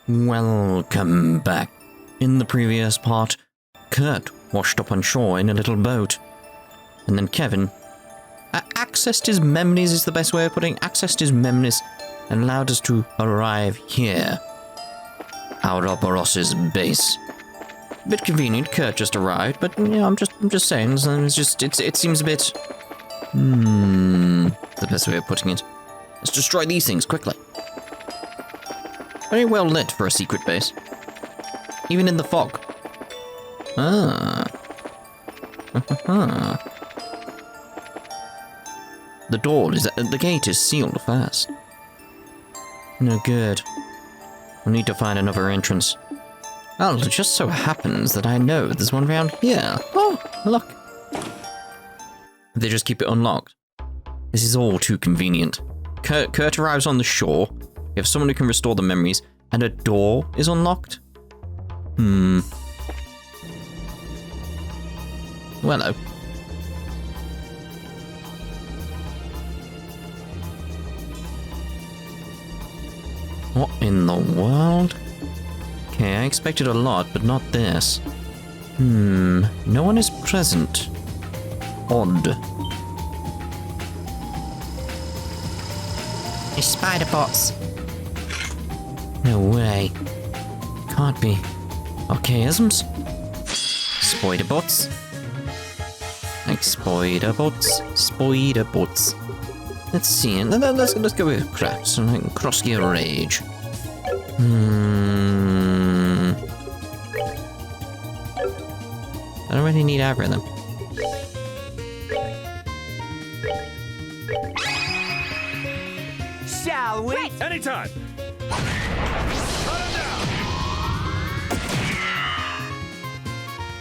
Welcome back. In the previous part, Kurt washed up on shore in a little boat. And then Kevin accessed his memories is the best way of putting it. Accessed his memories and allowed us to arrive here. Ouroborous' base. Bit convenient, Kurt just arrived, but yeah, I'm just saying, it seems a bit... the best way of putting it. Let's destroy these things quickly. Very well lit for a secret base. Even in the fog. The gate is sealed fast. No good. We'll need to find another entrance. Oh, it just so happens that I know there's one around here. Oh, look. They just keep it unlocked. This is all too convenient. Kurt arrives on the shore. We have someone who can restore the memories, and a door is unlocked? Well, hello. What in the world? Okay, I expected a lot, but not this. No one is present. Odd. It's spider bots. No way. Can't be. Archaisms? Spider bots? Like spider bots? Spider bots. Let's see. Let's go with crafts and like cross gear rage. I don't really need either of them. Shall we? Anytime!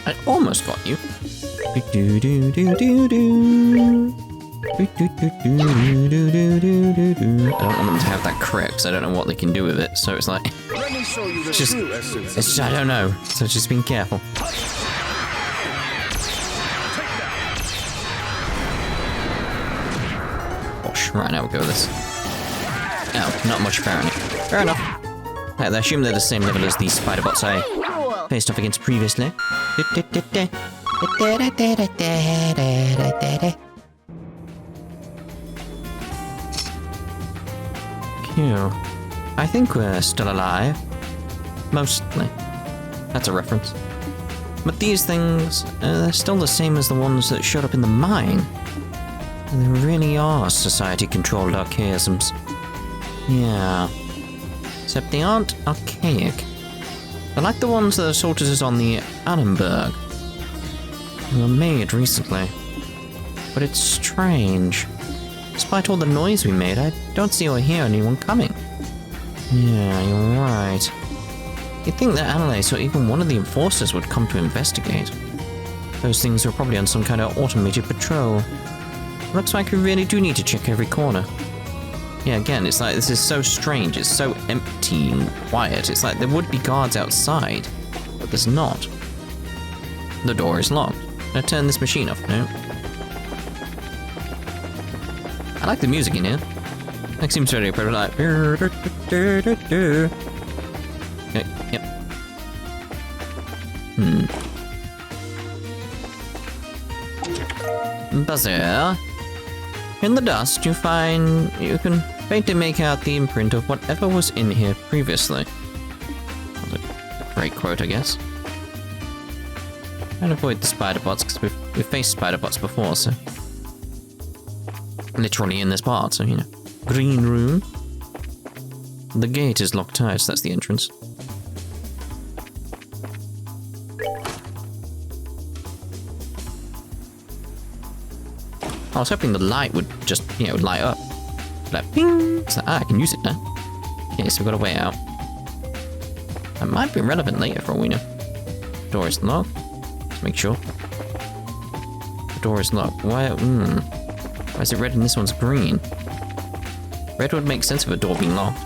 I almost got you. I don't want them to have that crit, because I don't know what they can do with it, so it's like... Let me show you the true essence. It's just, I don't know, so just being careful. Gosh, right, now we'll go with this. Oh, not much apparently. Fair enough. I assume they're the same level as these spider bots I faced off against previously. Phew. I think we're still alive. Mostly. That's a reference. But these things, they're still the same as the ones that showed up in the mine. And they really are society-controlled archaisms. Yeah. Except they aren't archaic. They're like the ones that assaulted us on the Annenberg. They were made recently. But it's strange. Despite all the noise we made, I don't see or hear anyone coming. Yeah, you're right. You'd think that Anelace or even one of the enforcers would come to investigate. Those things are probably on some kind of automated patrol. Looks like we really do need to check every corner. Yeah, again, it's like this is so strange. It's so empty and quiet. It's like there would be guards outside, but there's not. The door is locked. Can I turn this machine off? No. I like the music in here. It seems very like. Okay, yep. Buzzer. In the dust, you can faintly make out the imprint of whatever was in here previously. That was a great quote, I guess. And avoid the spider bots because we've faced spider bots before, so literally in this part, so you know. Green room. The gate is locked tight, so that's the entrance. I was hoping the light would just, you know, light up. Like, ping! It's like, I can use it now. Okay, so we've got a way out. That might be relevant later for all we know. Door is locked. Let's make sure. The door is locked. Why is it red and this one's green? Red would make sense of a door being locked.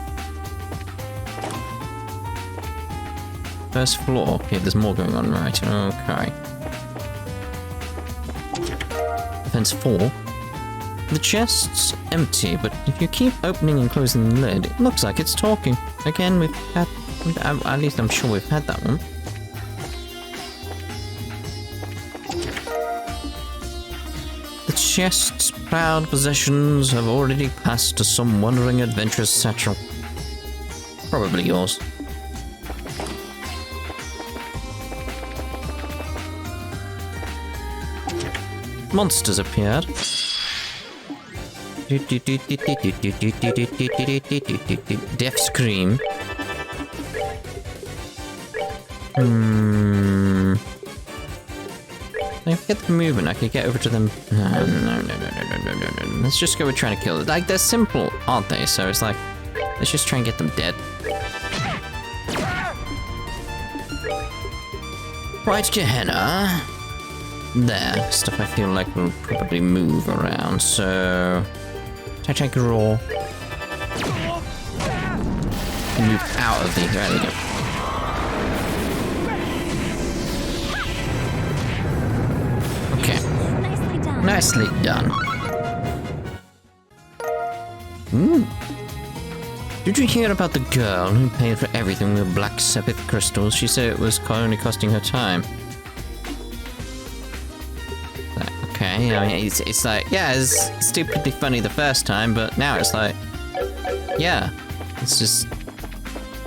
First floor. Okay, there's more going on, right. Okay. Defense 4. The chest's empty, but if you keep opening and closing the lid, it looks like it's talking. Again, we've had At least I'm sure we've had that one. The chest's proud possessions have already passed to some wandering adventurous satchel. Probably yours. Monsters appeared. Death scream. If I get the movement, I could get over to them. No. Let's just go with trying to kill it. Like, they're simple, aren't they? So it's like, let's just try and get them dead. Right, Gehenna. There. Stuff I feel like will probably move around, so... Take a roll. Move out of the... There we go. Okay. Nicely done. Did you hear about the girl who paid for everything with black sepith crystals? She said it was only costing her time. Okay, I mean, it's like, yeah, it's stupidly funny the first time, but now it's like, yeah, it's just...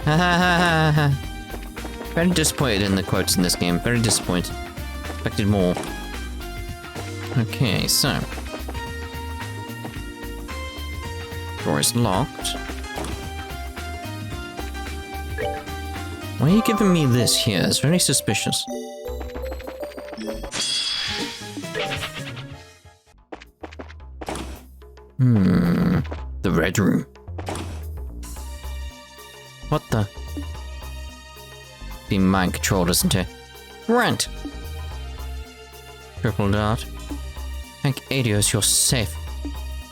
Ha ha ha ha ha. Very disappointed in the quotes in this game, very disappointed. Expected more. Okay, so. Door is locked. Why are you giving me this here? It's very suspicious. The red room. What the? Being mind controlled, isn't it? Rant! Triple dart. Thank Adios, you're safe.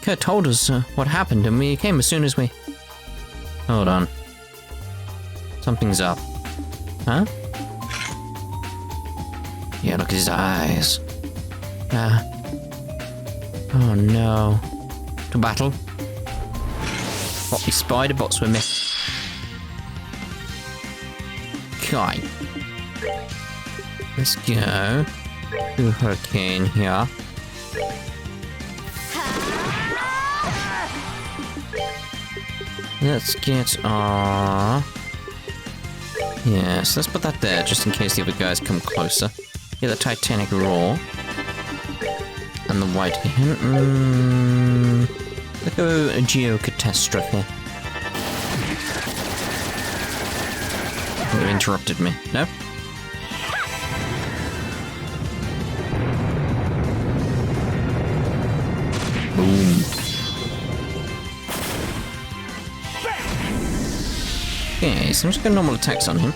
Kurt told us what happened and we came as soon as we... Hold on. Something's up. Huh? Yeah, look at his eyes. Oh no. To battle. What, these spider bots with me? Okay. Let's go. Do hurricane here. Let's get our... Yes, let's put that there, just in case the other guys come closer. Get the Titanic Roar. And the White... Let's go a Geocatastrophe. You interrupted me. No? Boom. Okay, so I'm just going normal attacks on him.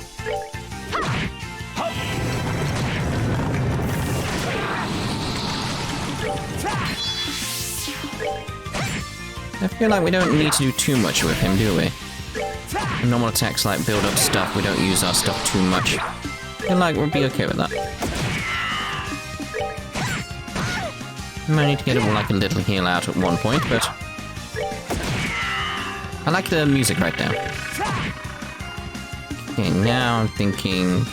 I feel like we don't need to do too much with him, do we? Normal attacks like build up stuff, we don't use our stuff too much. I feel like we'll be okay with that. We might need to get him like a little heal out at one point, but... I like the music right now. Okay, now I'm thinking...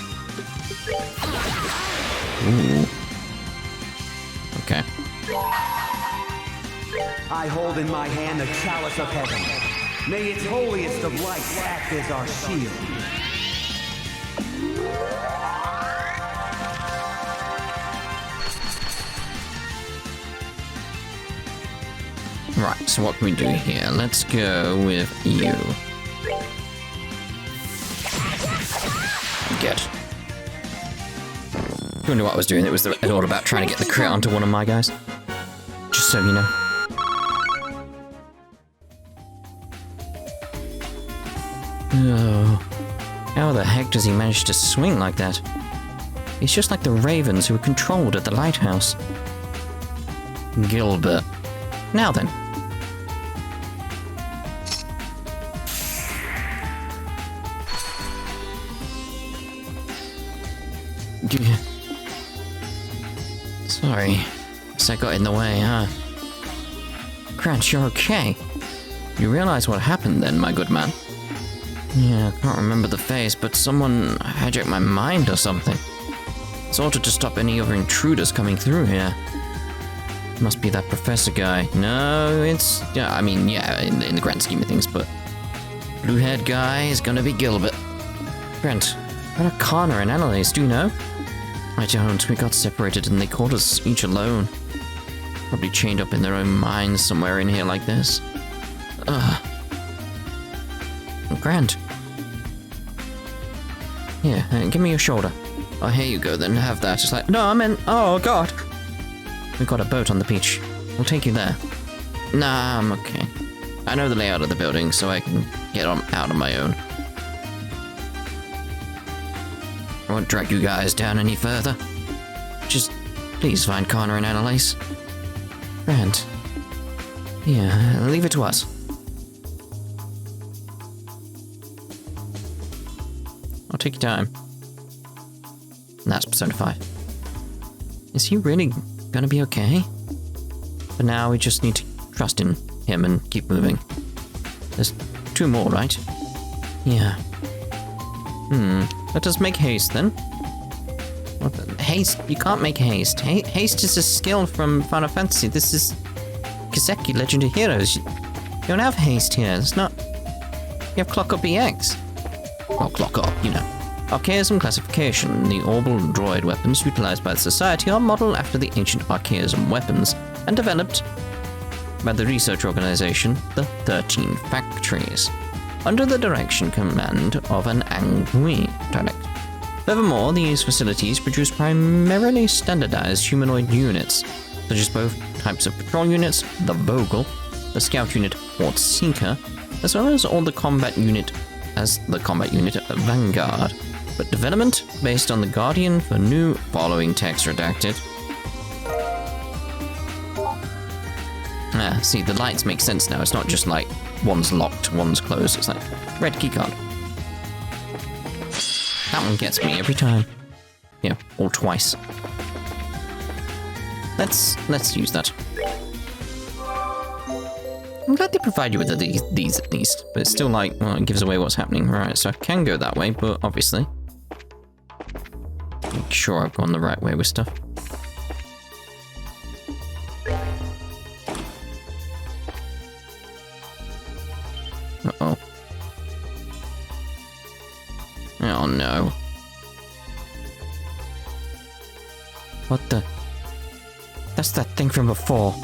Ooh. Okay. I hold in my hand the chalice of heaven. May its holiest of lights act as our shield. Right, so what can we do here? Let's go with you. Good. You wonder what I was doing? It was all about trying to get the crit onto one of my guys. Just so you know. Oh, how the heck does he manage to swing like that? He's just like the ravens who were controlled at the lighthouse. Gilbert. Now then. Sorry. Guess I got in the way, huh? Crunch, you're okay. You realize what happened then, my good man? Yeah, I can't remember the face, but someone hijacked my mind or something. It's ordered to stop any other intruders coming through here. Must be that professor guy. No, it's... yeah, I mean, yeah, in the grand scheme of things, but... blue-haired guy is gonna be Gilbert. Brent, where are Carna and Anelace, do you know? I don't. We got separated and they called us each alone. Probably chained up in their own minds somewhere in here like this. Ugh. Grant. Here, give me your shoulder. Oh, here you go then, have that. It's like, no, I meant, oh god. We've got a boat on the beach. We'll take you there. Nah, I'm okay. I know the layout of the building, so I can get on out on my own. I won't drag you guys down any further. Just, please find Carna and Anelace. Grant. Yeah, leave it to us. I'll take your time. And that's Persona 5. Is he really gonna be okay? For now, we just need to trust in him and keep moving. There's 2 more, right? Yeah. Let us make haste, then. What the? Haste? You can't make haste. Haste is a skill from Final Fantasy. This is Kiseki, Legend of Heroes. You don't have haste here. It's not... You have Clock Up EX. Well, Clock Up, you know. Archaism classification. The orbital droid weapons utilized by the Society are modeled after the ancient Archaism weapons and developed by the research organization, the 13 Factories, under the direction command of an Angui direct. Furthermore, these facilities produce primarily standardized humanoid units, such as both types of patrol units, the Vogel, the scout unit Horde Seeker, as well as all the combat unit Vanguard, but development based on the Guardian for new following text redacted. See, the lights make sense now. It's not just like one's locked, one's closed. It's like red keycard. That one gets me every time. Yeah, or twice. Let's use that. I'm glad they provide you with these at least, but it's still like, well, it gives away what's happening. Right, so I can go that way, but obviously make sure I've gone the right way with stuff. Uh-oh. Oh no. What the? That's that thing from before.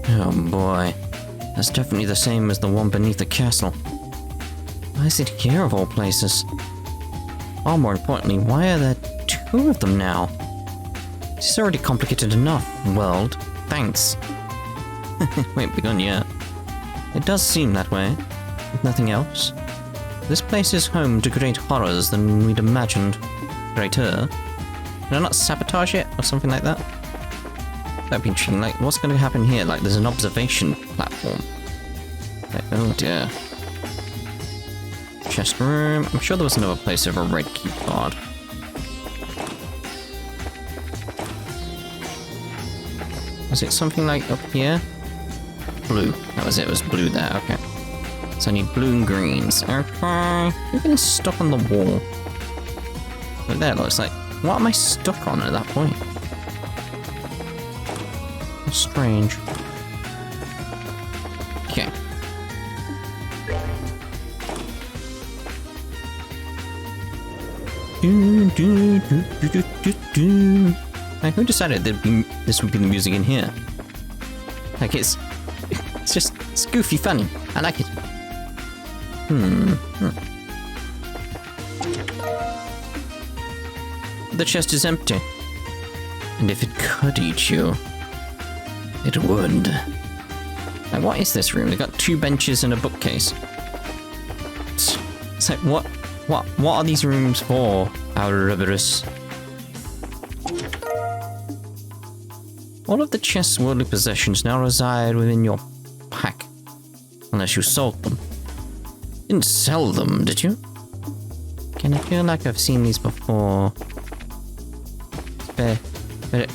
Oh boy. That's definitely the same as the one beneath the castle. Why is it here of all places? Or more importantly, why are there 2 of them now? This is already complicated enough, world. Thanks. We ain't begun yet. It does seem that way, if nothing else. This place is home to great horrors than we'd imagined. Greater. Did I not sabotage it, or something like that? That'd be interesting. Like, what's going to happen here? Like, there's an observation platform. Like, oh dear. Chest room. I'm sure there was another place over a red key card. Was it something like up here? Blue. That was it. It was blue there. Okay. So I need blue and greens. Okay. You're getting stuck on the wall. But there, looks like... What am I stuck on at that point? Strange. Okay. Like, who decided this would be the music in here? Like, it's just goofy funny. I like it. The chest is empty. And if it could eat you, it would. Now, what is this room? They've got 2 benches and a bookcase. It's like, what are these rooms for, Ouroborous? All of the chest's worldly possessions now reside within your pack. Unless you sold them. You didn't sell them, did you? Can I feel like I've seen these before?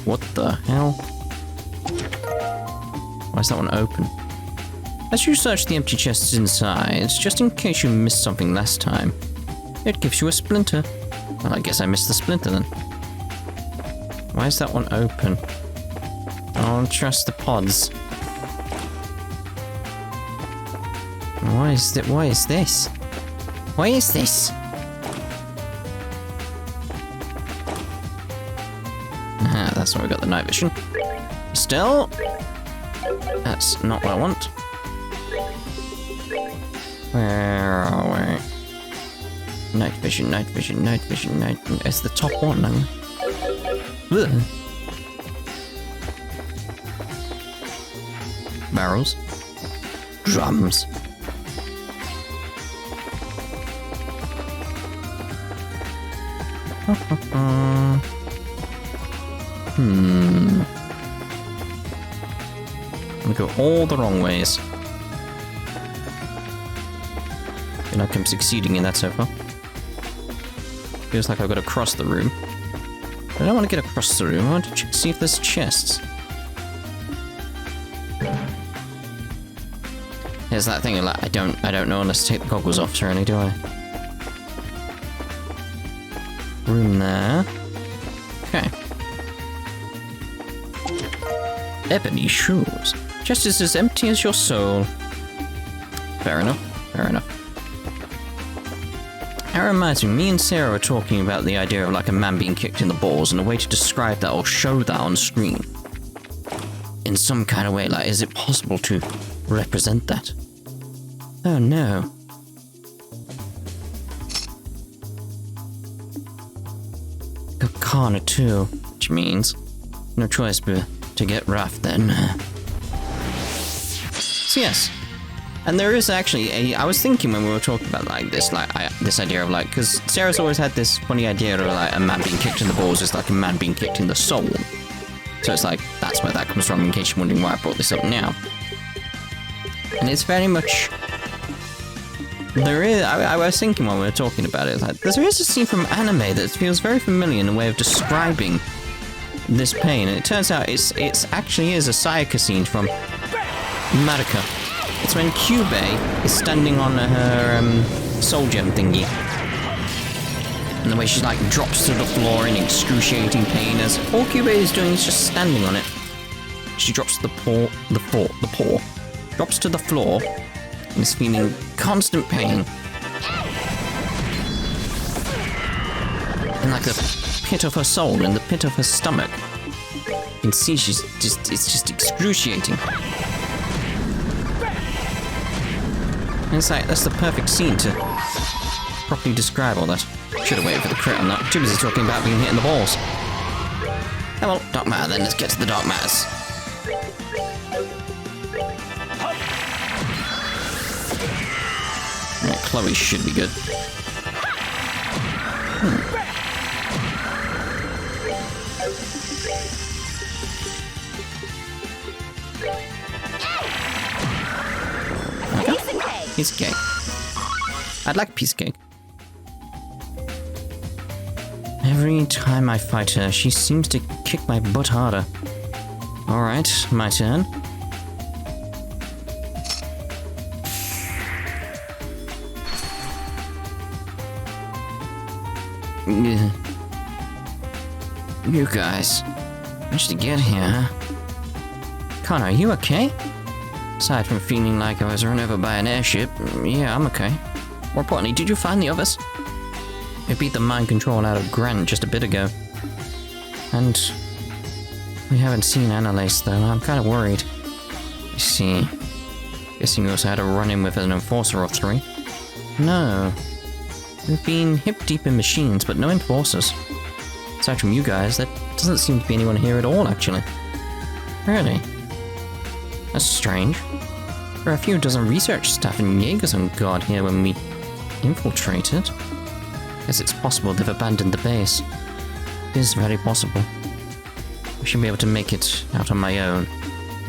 What the hell? Why is that one open? As you search the empty chests inside, just in case you missed something last time, it gives you a splinter. Well, I guess I missed the splinter then. Why is that one open? I don't trust the pods. Why is this? Why is this? Ah, that's why we got the night vision. Still, that's not what I want. Where are we? Night vision, night vision, night vision, night vision. It's the top one now. Ugh. Barrels. Drums. I'm gonna go all the wrong ways. I feel like I'm succeeding in that so far. Feels like I've got to cross the room. But I don't want to get across the room. I want to see if there's chests. There's that thing like I don't know unless I take the goggles off, certainly, do I? Room there. Okay. Ebony shoes. Just as empty as your soul. Fair enough. Fair enough. That reminds me and Sarah were talking about the idea of like a man being kicked in the balls and a way to describe that or show that on screen. In some kind of way, like, is it possible to represent that? Oh no. Got Carna too, which means no choice but to get rough then. So yes. And there is actually I was thinking when we were talking about like this, this idea of like, because Sarah's always had this funny idea of like a man being kicked in the balls is like a man being kicked in the soul. So it's like, that's where that comes from, in case you're wondering why I brought this up now. And it's very much, there is, I was thinking when we were talking about it, like, there is a scene from anime that feels very familiar in a way of describing this pain, and it turns out it's actually is a Sayaka scene from Madoka. It's when Kyubey is standing on her soul gem thingy. And the way she like drops to the floor in excruciating pain as all Kyubey is doing is just standing on it. She drops to the paw, drops to the floor and is feeling constant pain. In like the pit of her soul, in the pit of her stomach. You can see it's just excruciating. And it's like, that's the perfect scene to properly describe all that. Should have waited for the crit on that. Too busy talking about being hit in the balls. Oh well, dark matter then, let's get to the dark matters. Right, Chloe should be good. Piece of cake. I'd like a piece of cake. Every time I fight her, she seems to kick my butt harder. Alright, my turn. You guys, managed to get here. Connor, are you okay? Aside from feeling like I was run over by an airship, yeah, I'm okay. More importantly, did you find the others? I beat the mind control out of Grant just a bit ago. And we haven't seen Anelace though, I'm kind of worried. I see. Guessing you also had a run-in with an enforcer or three? No. We've been hip-deep in machines, but no enforcers. Aside from you guys, there doesn't seem to be anyone here at all, actually. Really? That's strange. There are a few dozen research staff and Jaegers on guard here when we infiltrated. Guess it's possible they've abandoned the base. It is very possible. I should be able to make it out on my own.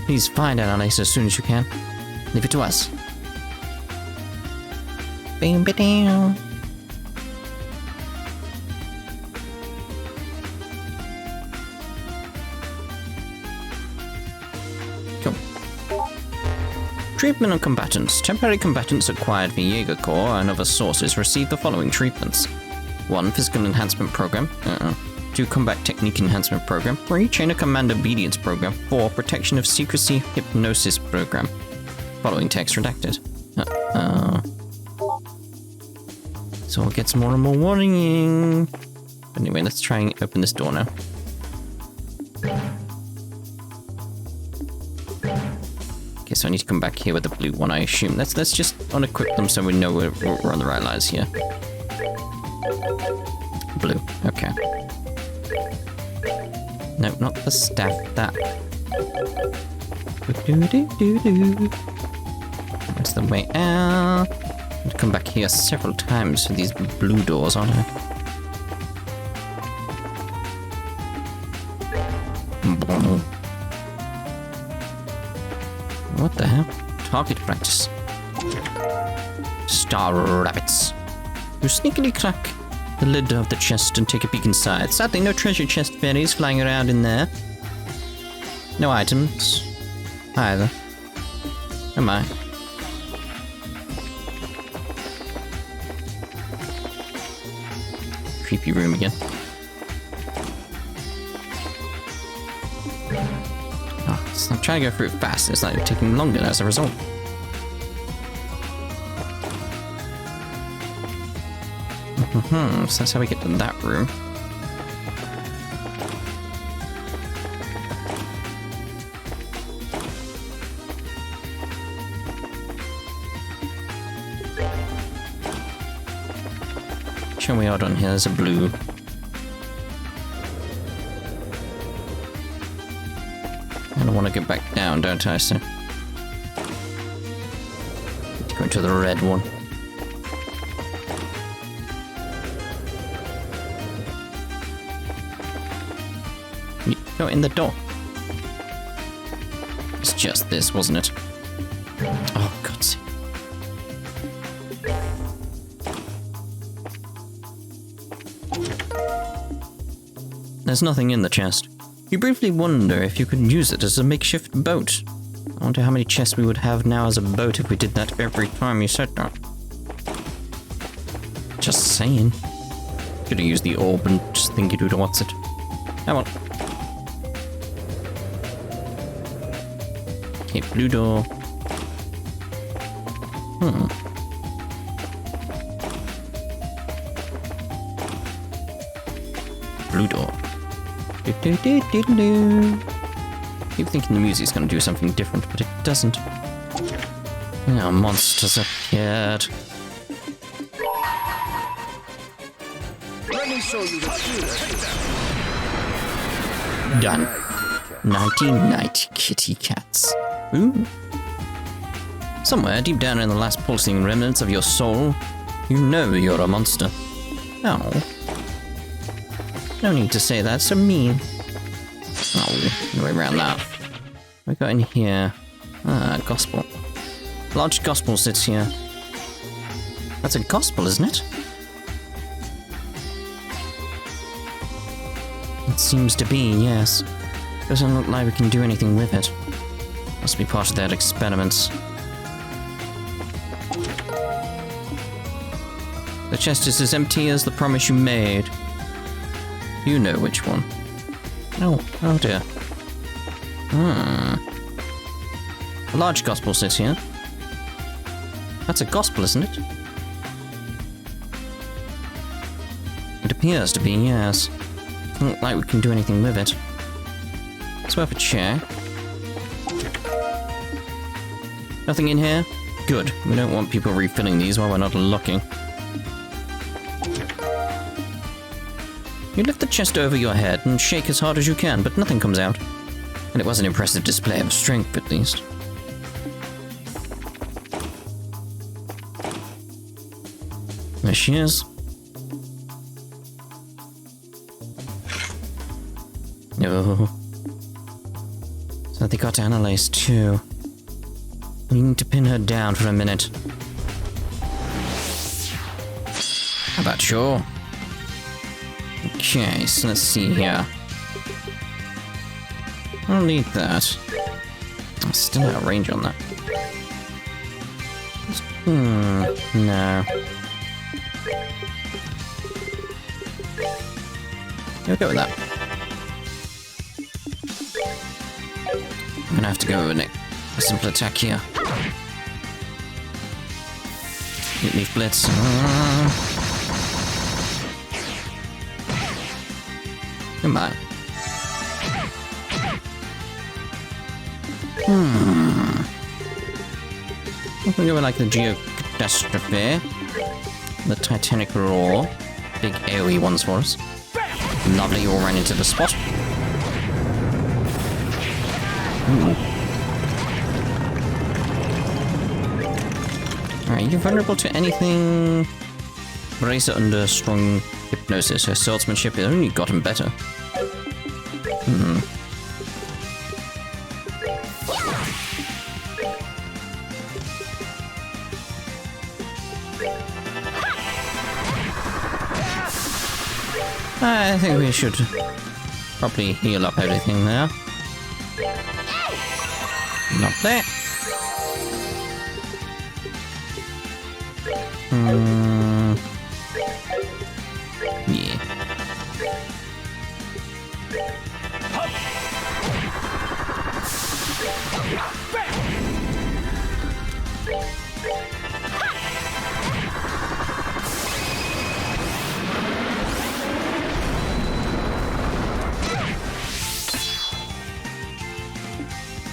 Please find Anelace as soon as you can. Leave it to us. Bam-ba-down. Treatment of combatants. Temporary combatants acquired via Jaeger Corps and other sources receive the following treatments. 1. Physical Enhancement Program. 2. Combat Technique Enhancement Program. 3. Chain of Command Obedience Program. 4. Protection of Secrecy Hypnosis Program. Following text redacted. So it gets more and more warning. Anyway, let's try and open this door now. Okay, so I need to come back here with the blue one, I assume. Let's just unequip them so we know we're on the right lines here. Blue, okay. No, not the staff, that. That's the way out. I have to come back here several times for these blue doors, aren't I? What the hell? Target practice. Star rabbits. You sneakily crack the lid of the chest and take a peek inside. Sadly, no treasure chest fairies flying around in there. No items. Either. Oh my. Creepy room again. I'm trying to go through it fast, it's like taking longer as a result. So that's how we get to that room. Show me out on here, there's a blue. I want to get back down, don't I, so... Go into the red one. Go in the door. It's just this, wasn't it? Oh, God's sake. There's nothing in the chest. You briefly wonder if you could use it as a makeshift boat. I wonder how many chests we would have now as a boat if we did that every time you said that. Just saying. Should have used the orb and just think you'd what's it. Come on. Okay, blue door. Blue door. Keep thinking the music's gonna do something different, but it doesn't. Oh, monsters appeared. Let me show you the truth. Done. Nighty-night, kitty cats. Ooh. Somewhere deep down in the last pulsing remnants of your soul, you know you're a monster. Oh. No need to say that, so mean. Oh, no way around that. What we got in here? Ah, gospel. Large gospel sits here. That's a gospel, isn't it? It seems to be, yes. Doesn't look like we can do anything with it. Must be part of that experiments. The chest is as empty as the promise you made. You know which one. Oh dear. A large gospel sits here. That's a gospel, isn't it? It appears to be, yes. Doesn't look like we can do anything with it. It's worth a check. Nothing in here? Good. We don't want people refilling these while we're not looking. You lift the chest over your head and shake as hard as you can, but nothing comes out. And it was an impressive display of strength, at least. There she is. Oh. So they got Anelace too. We need to pin her down for a minute. How about sure? Okay, so let's see here. I'll need that. I'm still out of range on that. No. We'll go with that. I'm gonna have to go with a simple attack here. Leaf Blitz. Goodbye. I can go with like the Geocatastrophe, the Titanic Roar, big AoE ones for us. Lovely, all ran into the spot. Ooh. Alright, you're vulnerable to anything. Bracer under strong hypnosis. Her swordsmanship has only gotten better. I think we should probably heal up everything there. Not there. Yeah.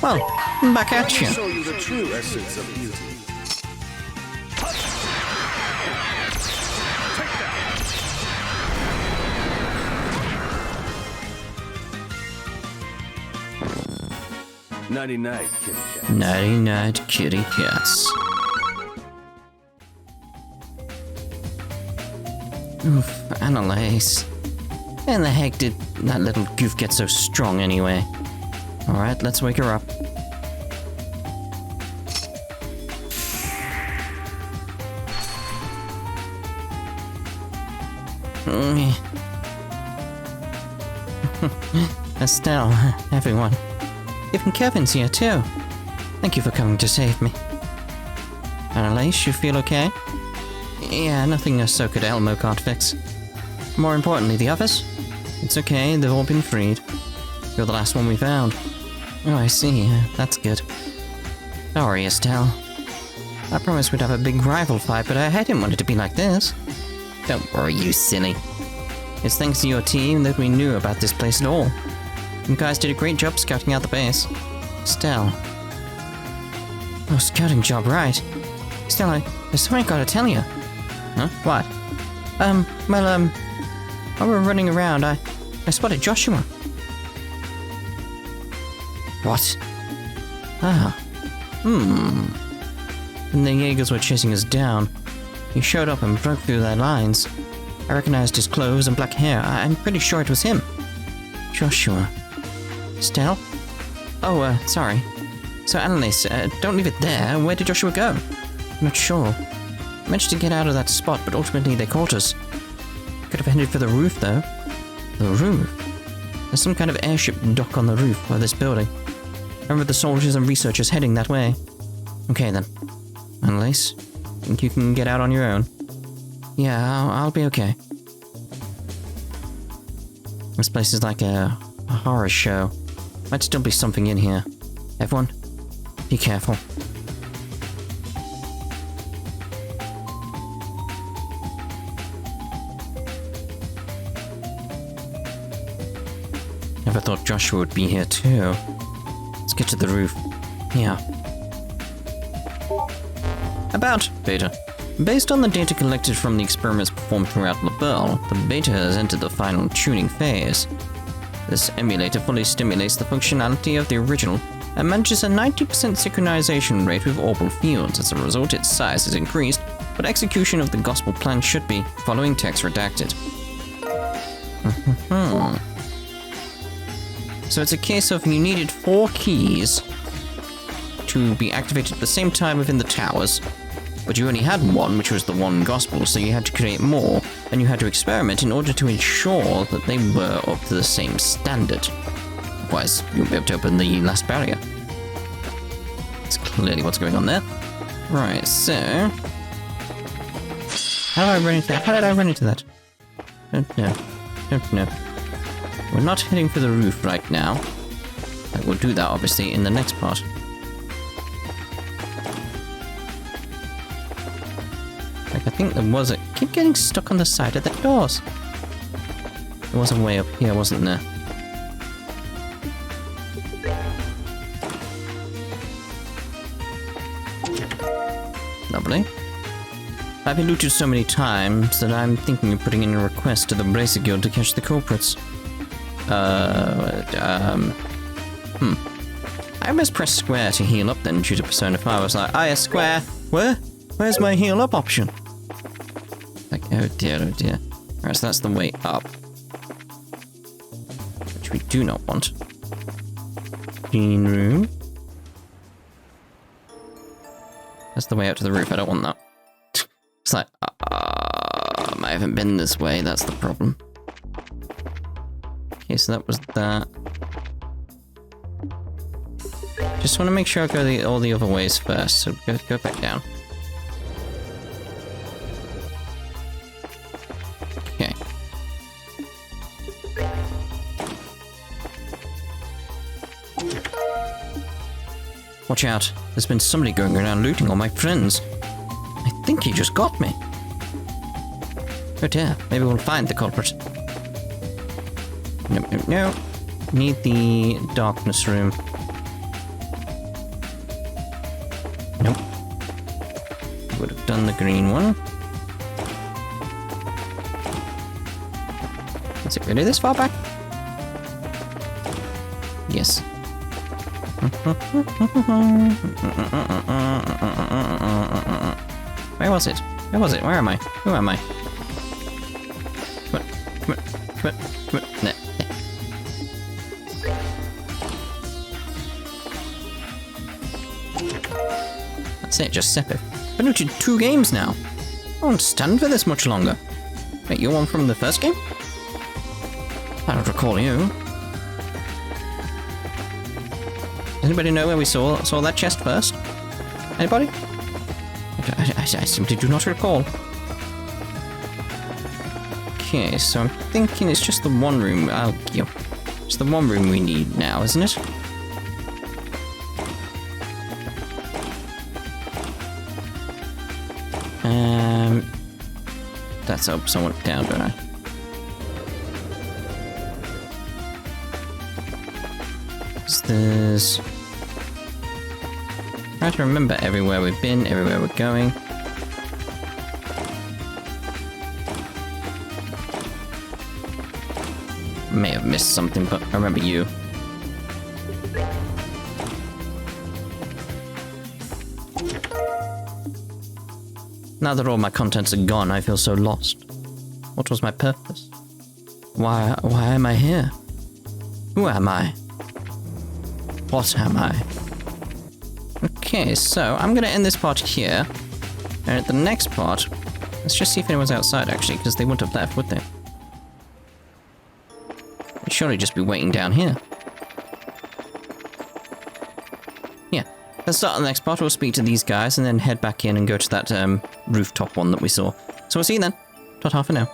Well, back at you. Show you the true essence of beauty. Nighty night, kitty cat. Nighty night, kitty cats. Oof, Anelace. How in the heck did that little goof get so strong anyway? Alright, let's wake her up. Estelle, everyone. Even Kevin's here too. Thank you for coming to save me. Anelace, you feel okay? Yeah, nothing Ahsoka to Elmo can't fix. More importantly, the others? It's okay, they've all been freed. You're the last one we found. Oh, I see. That's good. Don't worry, Estelle. I promised we'd have a big rival fight, but I didn't want it to be like this. Don't worry, you silly. It's thanks to your team that we knew about this place at all. You guys did a great job scouting out the base. Estelle. Oh, scouting job, right. Estelle, there's something I gotta tell you. Huh? What? While we were running around, I spotted Joshua. What? Ah. When the Jaegers were chasing us down, he showed up and broke through their lines. I recognized his clothes and black hair. I'm pretty sure it was him. Joshua. Estelle? Oh, sorry. So, Anelace, don't leave it there. Where did Joshua go? I'm not sure. I managed to get out of that spot, but ultimately they caught us. Could have headed for the roof, though. The roof? There's some kind of airship dock on the roof of this building. I remember the soldiers and researchers heading that way. Okay, then. Anelace, think you can get out on your own? Yeah, I'll be okay. This place is like a horror show. Might still be something in here. Everyone, be careful. Never thought Joshua would be here too. Let's get to the roof. Yeah. About Beta. Based on the data collected from the experiments performed throughout Liberl, the Beta has entered the final tuning phase. This emulator fully stimulates the functionality of the original and manages a 90% synchronization rate with orbital fields. As a result, its size has increased, but execution of the gospel plan should be, following text redacted. So it's a case of you needed 4 keys to be activated at the same time within the towers, but you only had one, which was the one gospel, so you had to create more, and you had to experiment in order to ensure that they were up to the same standard. Otherwise, you won't be able to open the last barrier. That's clearly what's going on there. Right, so... How did I run into that? How did I run into that? Don't know. Don't know. We're not heading for the roof right now. Like, we'll do that, obviously, in the next part. Like, I think there was a... Keep getting stuck on the side of the doors. There was a way up here, wasn't there? Lovely. I've been looted so many times that I'm thinking of putting in a request to the Bracer Guild to catch the culprits. I must press square to heal up then due to Persona 5. I was like, a square. Where? Where's my heal up option? Like, oh dear, oh dear. Alright, so that's the way up. Which we do not want. Clean room. That's the way out to the roof. I don't want that. It's like, I haven't been this way. That's the problem. Okay, so that was that. Just want to make sure I go all the other ways first. So go back down. Okay. Watch out. There's been somebody going around looting all my friends. I think he just got me. Oh dear. Maybe we'll find the culprit. No, no, no. Need the darkness room. Nope. Would have done the green one. Is it really this far back? Yes. Where was it? Where was it? Where am I? Who am I? Come on. Come on. Come on. Come on. No. That's it, just sip it. Been looted 2 games now. I won't stand for this much longer. Wait, you're one from the first game? I don't recall you. Does anybody know where we saw that chest first? Anybody? I simply do not recall. Okay, so I'm thinking it's just the one room. It's the one room we need now, isn't it? That's up somewhat down, don't I? There's... Try to remember everywhere we've been, everywhere we're going. May have missed something, but I remember you. Now that all my contents are gone, I feel so lost. What was my purpose? Why am I here? Who am I? What am I? Okay, so I'm gonna end this part here. And at the next part, let's just see if anyone's outside actually, because they wouldn't have left, would they? They'd surely just be waiting down here. Yeah, let's start on the next part. We'll speak to these guys and then head back in and go to that rooftop one that we saw. So we'll see you then. Ta-ta for now.